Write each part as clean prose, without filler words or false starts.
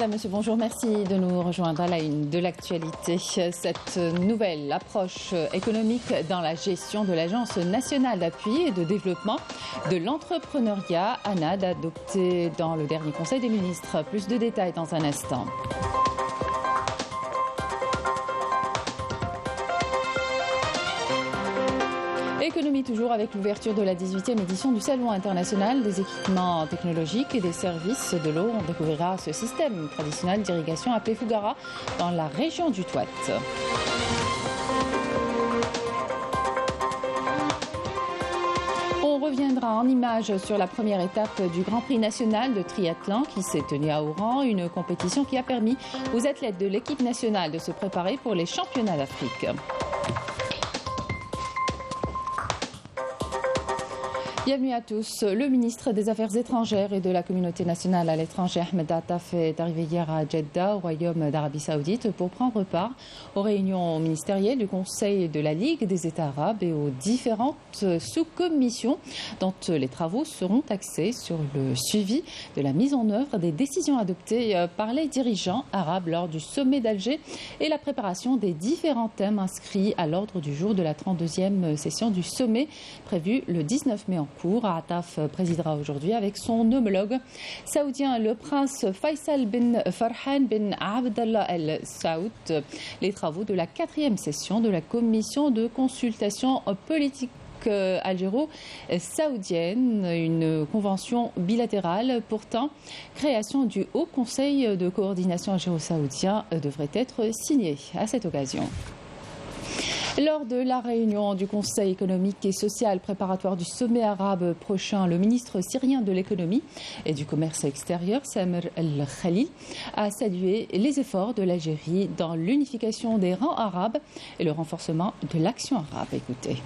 Madame, Monsieur, bonjour. Merci de nous rejoindre à la une de l'actualité. Cette nouvelle approche économique dans la gestion de l'Agence nationale d'appui et de développement de l'entrepreneuriat, ANAD, adoptée dans le dernier Conseil des ministres. Plus de détails dans un instant. Économie toujours avec l'ouverture de la 18e édition du Salon international des équipements technologiques et des services de l'eau. On découvrira ce système traditionnel d'irrigation appelé Fougara dans la région du Touat. On reviendra en images sur la première étape du Grand Prix national de triathlon qui s'est tenu à Oran, une compétition qui a permis aux athlètes de l'équipe nationale de se préparer pour les championnats d'Afrique. Bienvenue à tous. Le ministre des Affaires étrangères et de la communauté nationale à l'étranger, Ahmed Attaf, est arrivé hier à Jeddah, au Royaume d'Arabie Saoudite, pour prendre part aux réunions ministérielles du Conseil de la Ligue des États arabes et aux différentes sous-commissions dont les travaux seront axés sur le suivi de la mise en œuvre des décisions adoptées par les dirigeants arabes lors du sommet d'Alger et la préparation des différents thèmes inscrits à l'ordre du jour de la 32e session du sommet prévue le 19 mai en cours. Attaf présidera aujourd'hui avec son homologue saoudien, le prince Faisal bin Farhan bin Abdallah Al Saoud, les travaux de la 4e session de la commission de consultation politique algéro-saoudienne, une convention bilatérale. Pourtant, création du Haut Conseil de coordination algéro-saoudien devrait être signée à cette occasion. Lors de la réunion du Conseil économique et social préparatoire du sommet arabe prochain, le ministre syrien de l'économie et du commerce extérieur, Samer El-Khalil, a salué les efforts de l'Algérie dans l'unification des rangs arabes et le renforcement de l'action arabe. Écoutez.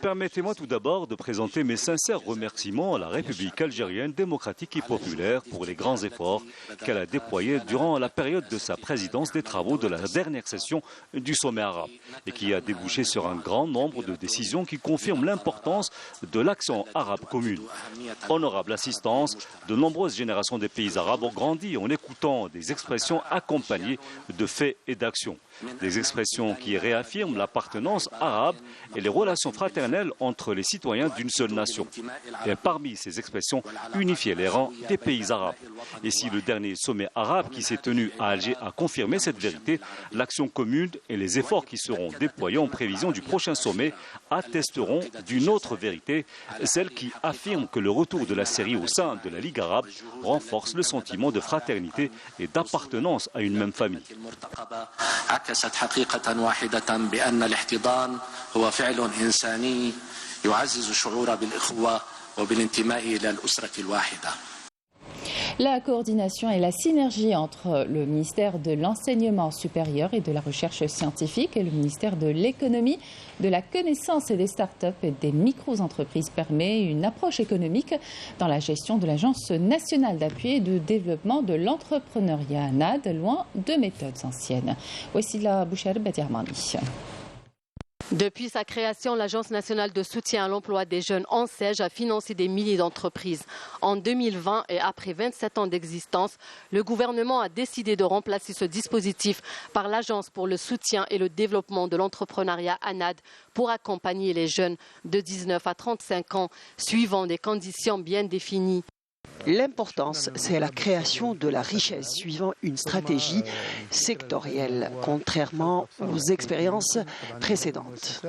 Permettez-moi tout d'abord de présenter mes sincères remerciements à la République algérienne démocratique et populaire pour les grands efforts qu'elle a déployés durant la période de sa présidence des travaux de la dernière session du sommet arabe et qui a débouché sur un grand nombre de décisions qui confirment l'importance de l'action arabe commune. Honorable assistance, de nombreuses générations des pays arabes ont grandi en écoutant des expressions accompagnées de faits et d'actions. Des expressions qui réaffirment l'appartenance arabe et les relations fraternelles entre les citoyens d'une seule nation. Et parmi ces expressions, unifier les rangs des pays arabes. Et si le dernier sommet arabe qui s'est tenu à Alger a confirmé cette vérité, l'action commune et les efforts qui seront déployés en prévision du prochain sommet attesteront d'une autre vérité, celle qui affirme que le retour de la Syrie au sein de la Ligue arabe renforce le sentiment de fraternité et d'appartenance à une même famille. عكست حقيقة واحدة بأن الاحتضان هو فعل إنساني يعزز الشعور بالإخوة وبالانتماء إلى الأسرة الواحدة. La coordination et la synergie entre le ministère de l'Enseignement supérieur et de la Recherche scientifique et le ministère de l'Économie, de la Connaissance et des startups et des micro-entreprises permet une approche économique dans la gestion de l'Agence nationale d'appui et de développement de l'entrepreneuriat ANAD, loin de méthodes anciennes. Voici la Boucher Badiarmani. Depuis sa création, l'Agence nationale de soutien à l'emploi des jeunes ANSEJ a financé des milliers d'entreprises. En 2020 et après 27 ans d'existence, le gouvernement a décidé de remplacer ce dispositif par l'Agence pour le soutien et le développement de l'entrepreneuriat ANAD pour accompagner les jeunes de 19 à 35 ans, suivant des conditions bien définies. L'importance, c'est la création de la richesse suivant une stratégie sectorielle, contrairement aux expériences précédentes.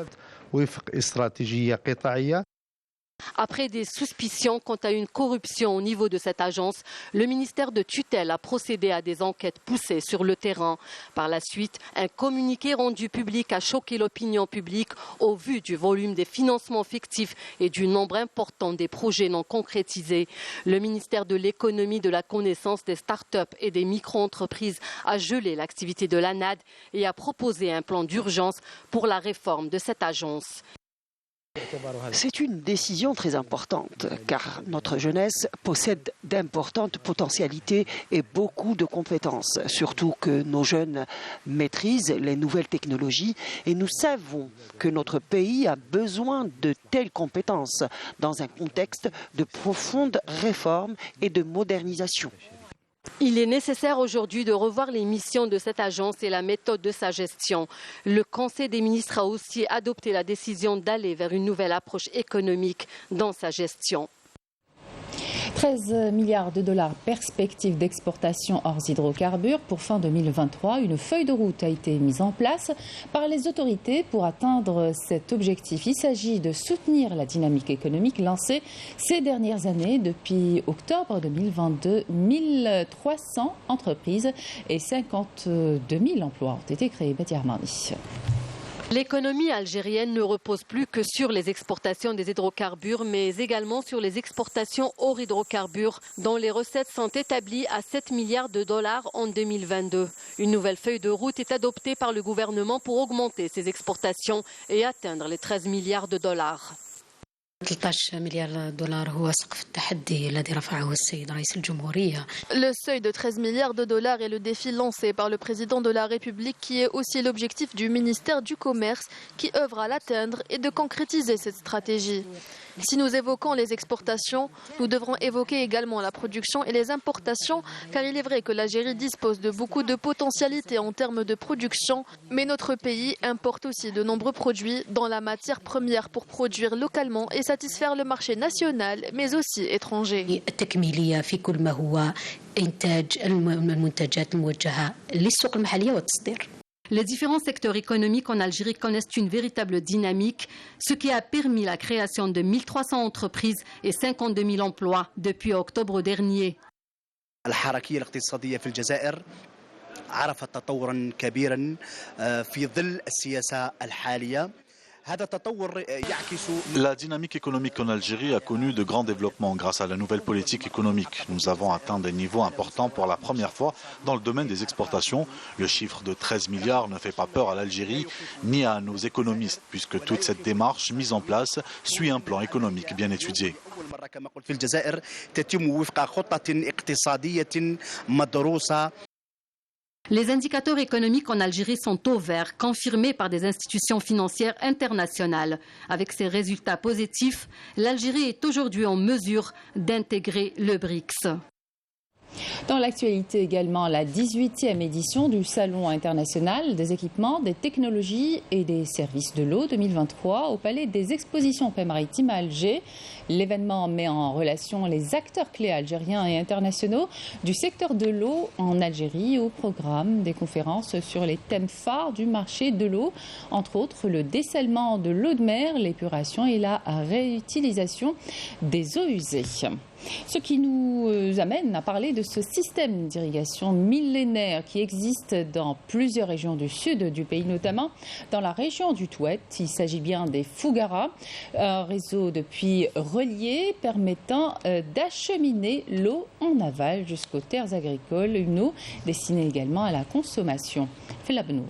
Après des suspicions quant à une corruption au niveau de cette agence, le ministère de tutelle a procédé à des enquêtes poussées sur le terrain. Par la suite, un communiqué rendu public a choqué l'opinion publique au vu du volume des financements fictifs et du nombre important des projets non concrétisés. Le ministère de l'Économie, de la Connaissance, des startups et des micro-entreprises a gelé l'activité de l'ANAD et a proposé un plan d'urgence pour la réforme de cette agence. C'est une décision très importante car notre jeunesse possède d'importantes potentialités et beaucoup de compétences, surtout que nos jeunes maîtrisent les nouvelles technologies et nous savons que notre pays a besoin de telles compétences dans un contexte de profondes réformes et de modernisation. Il est nécessaire aujourd'hui de revoir les missions de cette agence et la méthode de sa gestion. Le Conseil des ministres a aussi adopté la décision d'aller vers une nouvelle approche économique dans sa gestion. 13 milliards de dollars perspective d'exportation hors hydrocarbures pour fin 2023. Une feuille de route a été mise en place par les autorités pour atteindre cet objectif. Il s'agit de soutenir la dynamique économique lancée ces dernières années. Depuis octobre 2022, 1300 entreprises et 52 000 emplois ont été créés. Betty Armani. L'économie algérienne ne repose plus que sur les exportations des hydrocarbures, mais également sur les exportations hors hydrocarbures, dont les recettes sont établies à 7 milliards de dollars en 2022. Une nouvelle feuille de route est adoptée par le gouvernement pour augmenter ces exportations et atteindre les 13 milliards de dollars. 13 مليار دولار هو سقف التحدي الذي رفعه السيد رئيس الجمهورية. Le seuil de 13 milliards de dollars est le défi lancé par le président de la République qui est aussi l'objectif du ministère du Commerce qui œuvre à l'atteindre et de concrétiser cette stratégie. Si nous évoquons les exportations, nous devrons évoquer également la production et les importations car il est vrai que l'Algérie dispose de beaucoup de potentialités en termes de production, mais notre pays importe aussi de nombreux produits dans la matière première pour produire localement et satisfaire le marché national mais aussi étranger. التكميلية في كل ما هو إنتاج المنتجات الموجهة للسوق المحلية والتصدير. Les différents secteurs économiques en Algérie connaissent une véritable dynamique, ce qui a permis la création de 1300 entreprises et 52 000 emplois depuis octobre dernier. الحركية الاقتصادية في الجزائر عرفت تطورا كبيرا في ظل السياسة الحالية. La dynamique économique en Algérie a connu de grands développements grâce à la nouvelle politique économique. Nous avons atteint des niveaux importants pour la première fois dans le domaine des exportations. Le chiffre de 13 milliards ne fait pas peur à l'Algérie ni à nos économistes puisque toute cette démarche mise en place suit un plan économique bien étudié. Les indicateurs économiques en Algérie sont au vert, confirmés par des institutions financières internationales. Avec ces résultats positifs, l'Algérie est aujourd'hui en mesure d'intégrer le BRICS. Dans l'actualité également, la 18e édition du Salon international des équipements, des technologies et des services de l'eau 2023 au Palais des Expositions Paix Maritime à Alger. L'événement met en relation les acteurs clés algériens et internationaux du secteur de l'eau en Algérie au programme des conférences sur les thèmes phares du marché de l'eau, entre autres le dessalement de l'eau de mer, l'épuration et la réutilisation des eaux usées. Ce qui nous amène à parler de ce système d'irrigation millénaire qui existe dans plusieurs régions du sud du pays, notamment dans la région du Touet. Il s'agit bien des Fougara, un réseau de puits reliés permettant d'acheminer l'eau en aval jusqu'aux terres agricoles, une eau destinée également à la consommation. Fela Benour.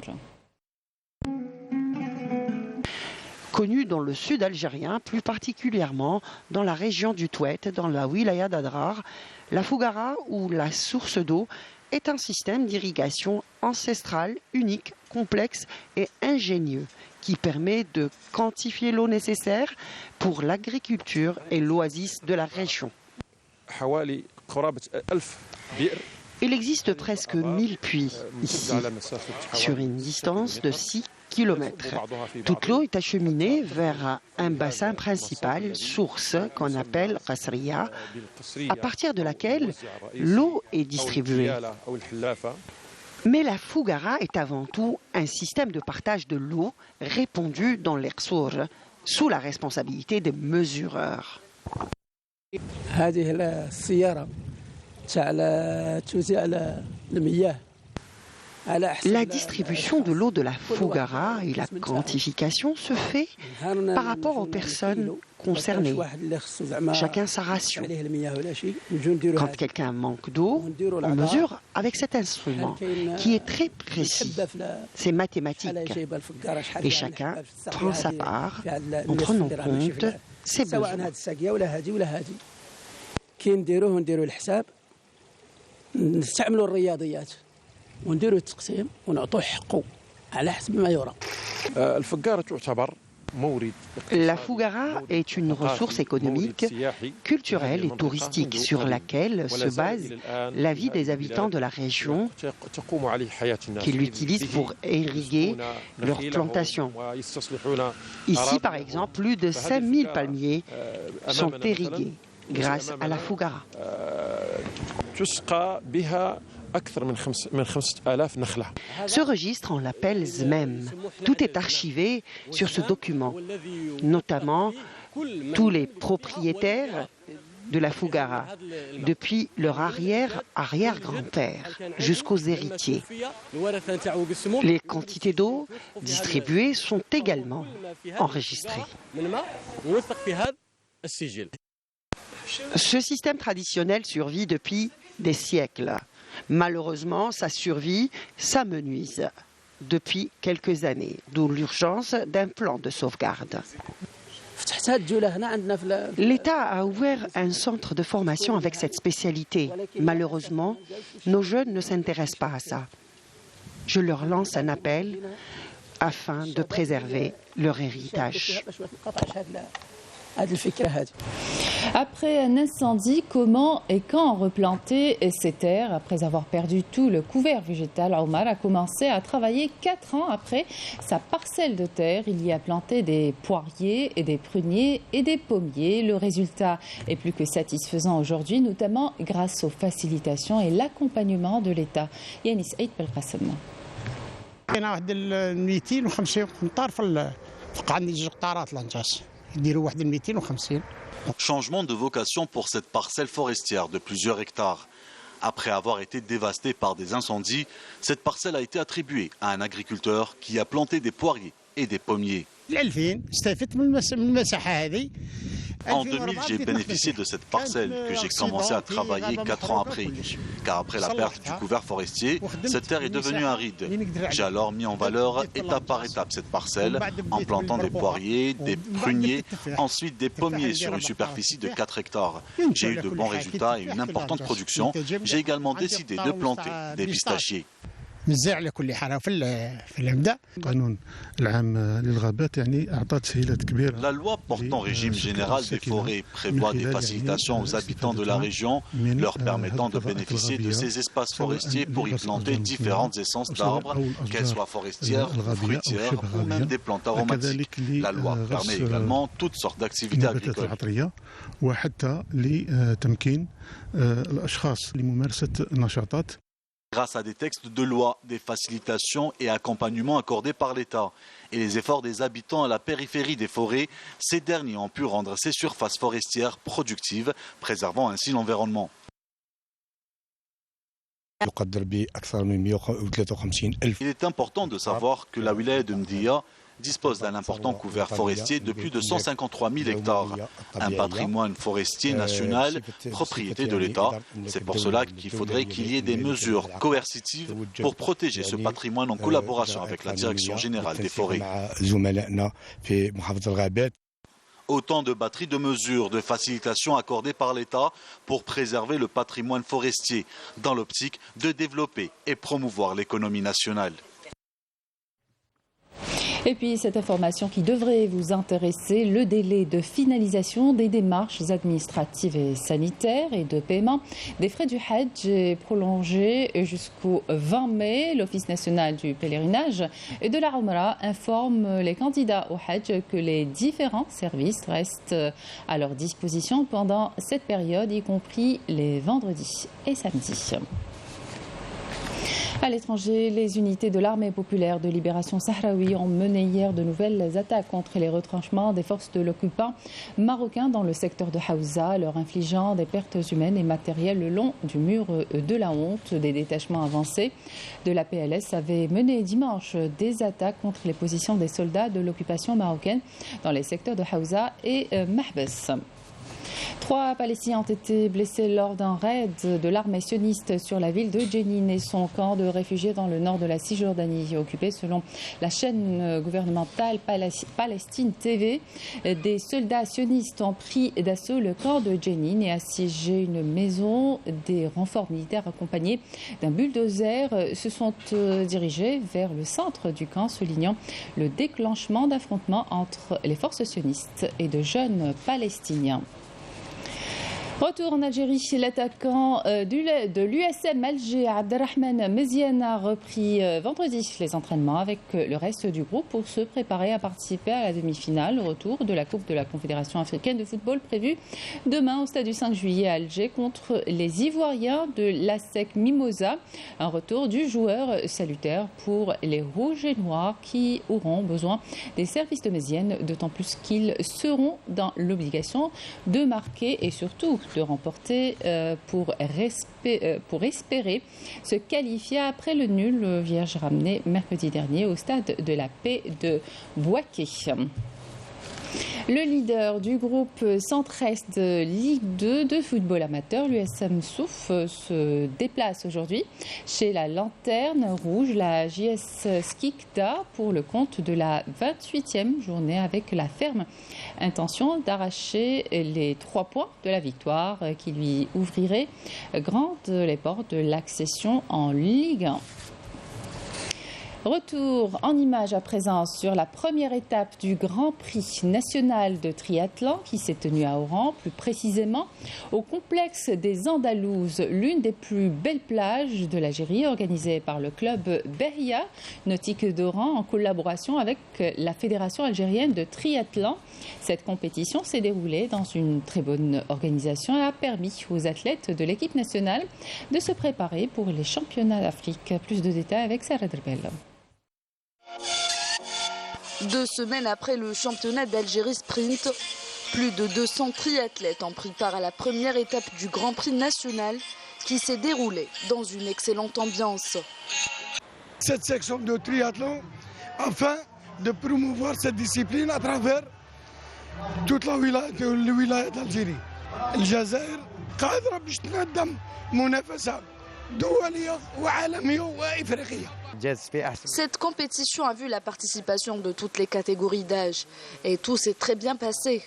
Connu dans le sud algérien, plus particulièrement dans la région du Touet, dans la wilaya d'Adrar, la Fougara ou la source d'eau est un système d'irrigation ancestral, unique, complexe et ingénieux qui permet de quantifier l'eau nécessaire pour l'agriculture et l'oasis de la région. Il existe presque 1000 puits ici, sur une distance de 6 km. Toute l'eau est acheminée vers un bassin principal, source qu'on appelle Qasriya, à partir de laquelle l'eau est distribuée. Mais la Fougara est avant tout un système de partage de l'eau répandu dans l'Ersour, sous la responsabilité des mesureurs. La distribution de l'eau de la Fougara et la quantification se fait par rapport aux personnes concernés. Chacun sa ration. Quand quelqu'un manque d'eau, on mesure avec cet instrument qui est très précis. C'est mathématique. Et chacun prend sa part en prenant compte ses besoins. La Fougara est une ressource économique, culturelle et touristique sur laquelle se base la vie des habitants de la région qui l'utilisent pour irriguer leurs plantations. Ici, par exemple, plus de 5000 palmiers sont irrigués grâce à la Fougara. Ce registre, on l'appelle ZMEM. Tout est archivé sur ce document, notamment tous les propriétaires de la Fougara, depuis leur arrière-grand-père jusqu'aux héritiers. Les quantités d'eau distribuées sont également enregistrées. Ce système traditionnel survit depuis des siècles. Malheureusement, sa survie s'amenuise depuis quelques années, d'où l'urgence d'un plan de sauvegarde. L'État a ouvert un centre de formation avec cette spécialité. Malheureusement, nos jeunes ne s'intéressent pas à ça. Je leur lance un appel afin de préserver leur héritage. Après un incendie, comment et quand replanter ces terres? Après avoir perdu tout le couvert végétal, Omar a commencé à travailler 4 ans après sa parcelle de terre. Il y a planté des poiriers et des pruniers et des pommiers. Le résultat est plus que satisfaisant aujourd'hui, notamment grâce aux facilitations et l'accompagnement de l'État. Yanis Aïd Belkhassem. Changement de vocation pour cette parcelle forestière de plusieurs hectares. Après avoir été dévastée par des incendies, cette parcelle a été attribuée à un agriculteur qui a planté des poiriers et des pommiers. En 2000, j'ai bénéficié de cette parcelle que j'ai commencé à travailler 4 ans après. Car après la perte du couvert forestier, cette terre est devenue aride. J'ai alors mis en valeur étape par étape cette parcelle en plantant des poiriers, des pruniers, ensuite des pommiers sur une superficie de 4 hectares. J'ai eu de bons résultats et une importante production. J'ai également décidé de planter des pistachiers. La loi portant régime général des forêts prévoit des facilitations aux habitants de la région, leur permettant de bénéficier de ces espaces forestiers pour y planter différentes essences d'arbres, qu'elles soient forestières, fruitières ou même des plantes aromatiques. La loi permet également toutes sortes d'activités agricoles. Grâce à des textes de loi, des facilitations et accompagnements accordés par l'État et les efforts des habitants à la périphérie des forêts, ces derniers ont pu rendre ces surfaces forestières productives, préservant ainsi l'environnement. Il est important de savoir que la wilaya de Mdia dispose d'un important couvert forestier de plus de 153 000 hectares, un patrimoine forestier national, propriété de l'État. C'est pour cela qu'il faudrait qu'il y ait des mesures coercitives pour protéger ce patrimoine en collaboration avec la Direction générale des forêts. Autant de batteries de mesures de facilitation accordées par l'État pour préserver le patrimoine forestier, dans l'optique de développer et promouvoir l'économie nationale. Et puis cette information qui devrait vous intéresser, le délai de finalisation des démarches administratives et sanitaires et de paiement des frais du Hajj est prolongé jusqu'au 20 mai. L'Office national du pèlerinage et de la Umrah informe les candidats au Hajj que les différents services restent à leur disposition pendant cette période, y compris les vendredis et samedis. À l'étranger, les unités de l'armée populaire de libération sahraoui ont mené hier de nouvelles attaques contre les retranchements des forces de l'occupant marocain dans le secteur de Haouza, leur infligeant des pertes humaines et matérielles le long du mur de la honte. Des détachements avancés de la PLS avaient mené dimanche des attaques contre les positions des soldats de l'occupation marocaine dans les secteurs de Haouza et Mahbes. 3 Palestiniens ont été blessés lors d'un raid de l'armée sioniste sur la ville de Jenin et son camp de réfugiés dans le nord de la Cisjordanie, occupé selon la chaîne gouvernementale Palestine TV. Des soldats sionistes ont pris d'assaut le camp de Jenin et assiégé une maison. Des renforts militaires accompagnés d'un bulldozer se sont dirigés vers le centre du camp, soulignant le déclenchement d'affrontements entre les forces sionistes et de jeunes Palestiniens. Retour en Algérie, l'attaquant de l'USM Alger, Abderrahmane Meziane, a repris vendredi les entraînements avec le reste du groupe pour se préparer à participer à la demi-finale. Retour de la Coupe de la Confédération africaine de football prévue demain au stade du 5 juillet à Alger contre les Ivoiriens de l'ASEC Mimosa. Un retour du joueur salutaire pour les Rouges et Noirs qui auront besoin des services de Meziane, d'autant plus qu'ils seront dans l'obligation de marquer et surtout de remporter pour espérer se qualifier après le nul vierge ramené mercredi dernier au stade de la Paix de Bouaké. Le leader du groupe Centre-Est de Ligue 2 de football amateur, l'USM Souf, se déplace aujourd'hui chez la Lanterne Rouge, la JS Skikda, pour le compte de la 28e journée avec la ferme intention d'arracher les 3 points de la victoire qui lui ouvrirait grandes les portes de l'accession en Ligue 1. Retour en images à présent sur la première étape du Grand Prix national de triathlon qui s'est tenu à Oran, plus précisément au complexe des Andalouses, l'une des plus belles plages de l'Algérie, organisée par le club Behia Nautique d'Oran en collaboration avec la Fédération algérienne de triathlon. Cette compétition s'est déroulée dans une très bonne organisation et a permis aux athlètes de l'équipe nationale de se préparer pour les championnats d'Afrique. Plus de détails avec Sarah Drbel. 2 semaines après le championnat d'Algérie sprint, plus de 200 triathlètes ont pris part à la première étape du Grand Prix national qui s'est déroulée dans une excellente ambiance. Cette section de triathlon afin de promouvoir cette discipline à travers toute la wilaya d'Algérie. الجزائر قادرة باش تقدم منافسة دولية وعالمية وإفريقية. Cette compétition a vu la participation de toutes les catégories d'âge et tout s'est très bien passé.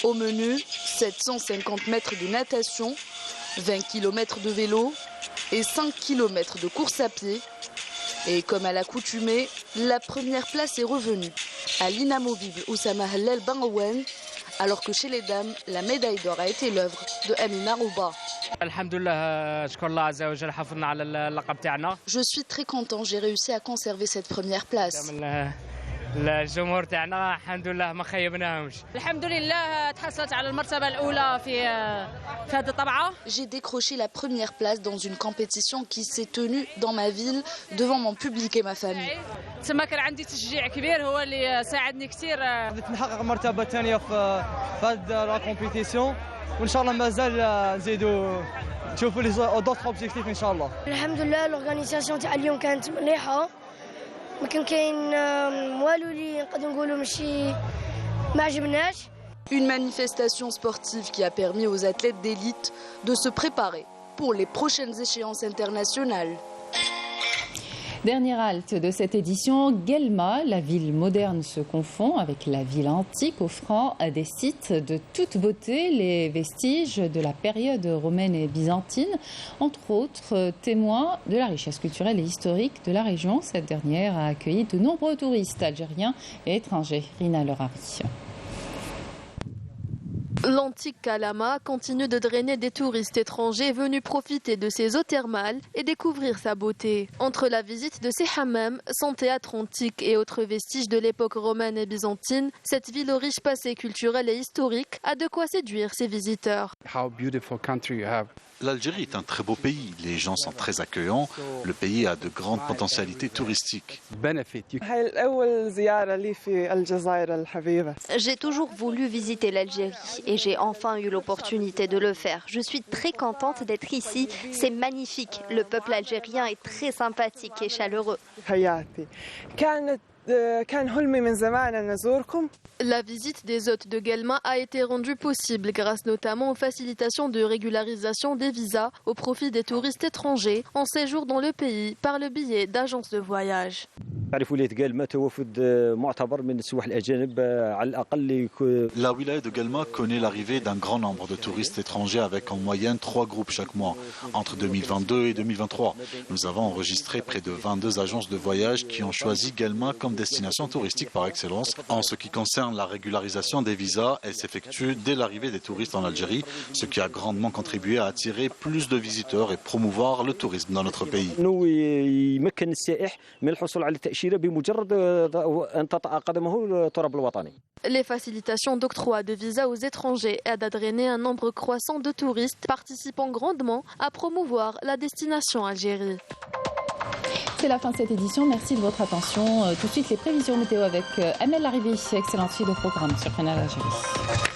Au menu, 750 mètres de natation, 20 km de vélo et 5 km de course à pied. Et comme à l'accoutumée, la première place est revenue à l'inamovible Oussama Hallel Bangawen, alors que chez les dames, la médaille d'or a été l'œuvre de Amina Rouba. Je suis très content, j'ai réussi à conserver cette première place. الجمهور تاعنا الحمد لله ما خيبناهمش الحمد لله تحصلت على المرتبه الاولى في هذه الطبعه. J'ai décroché la première place dans une compétition qui s'est tenue dans ma ville devant mon public et ma famille. تما كان عندي تشجيع كبير هو اللي ساعدني كثير نحقق المرتبه الثانيه في هذه لا كومبيتيسيون وان شاء الله مازال نزيدوا نشوفوا لي دوطخ اوبجيكتيف ان شاء الله. الحمد لله الاورغانيزاسيون تاع اليوم كانت مليحه. ما كان كاين والو اللي نقدروا نقولوا ماشي ما عجبناش. Une manifestation sportive qui a permis aux athlètes d'élite de se préparer pour les prochaines échéances internationales. Dernière halte de cette édition, Guelma, la ville moderne se confond avec la ville antique, offrant des sites de toute beauté, les vestiges de la période romaine et byzantine, entre autres témoins de la richesse culturelle et historique de la région. Cette dernière a accueilli de nombreux touristes algériens et étrangers. Rina Lerari. L'antique Kalama continue de drainer des touristes étrangers venus profiter de ses eaux thermales et découvrir sa beauté. Entre la visite de ses hammams, son théâtre antique et autres vestiges de l'époque romaine et byzantine, cette ville au riche passé culturel et historique a de quoi séduire ses visiteurs. L'Algérie est un très beau pays, les gens sont très accueillants, le pays a de grandes potentialités touristiques. J'ai toujours voulu visiter l'Algérie et j'ai enfin eu l'opportunité de le faire. Je suis très contente d'être ici, c'est magnifique. Le peuple algérien est très sympathique et chaleureux. La visite des hôtes de Guelma a été rendue possible grâce notamment aux facilitations de régularisation des visas au profit des touristes étrangers en séjour dans le pays par le biais d'agences de voyage. La wilaya de Guelma connaît l'arrivée d'un grand nombre de touristes étrangers avec en moyenne 3 groupes chaque mois. Entre 2022 et 2023, nous avons enregistré près de 22 agences de voyage qui ont choisi Guelma comme destination touristique par excellence. En ce qui concerne la régularisation des visas, elle s'effectue dès l'arrivée des touristes en Algérie, ce qui a grandement contribué à attirer plus de visiteurs et promouvoir le tourisme dans notre pays. Les facilitations d'octroi de visas aux étrangers aident à drainer un nombre croissant de touristes, participant grandement à promouvoir la destination Algérie. C'est la fin de cette édition. Merci de votre attention. Tout de suite, les prévisions météo avec Amel Larrivé. Excellente suite de programme sur Canal Algérie.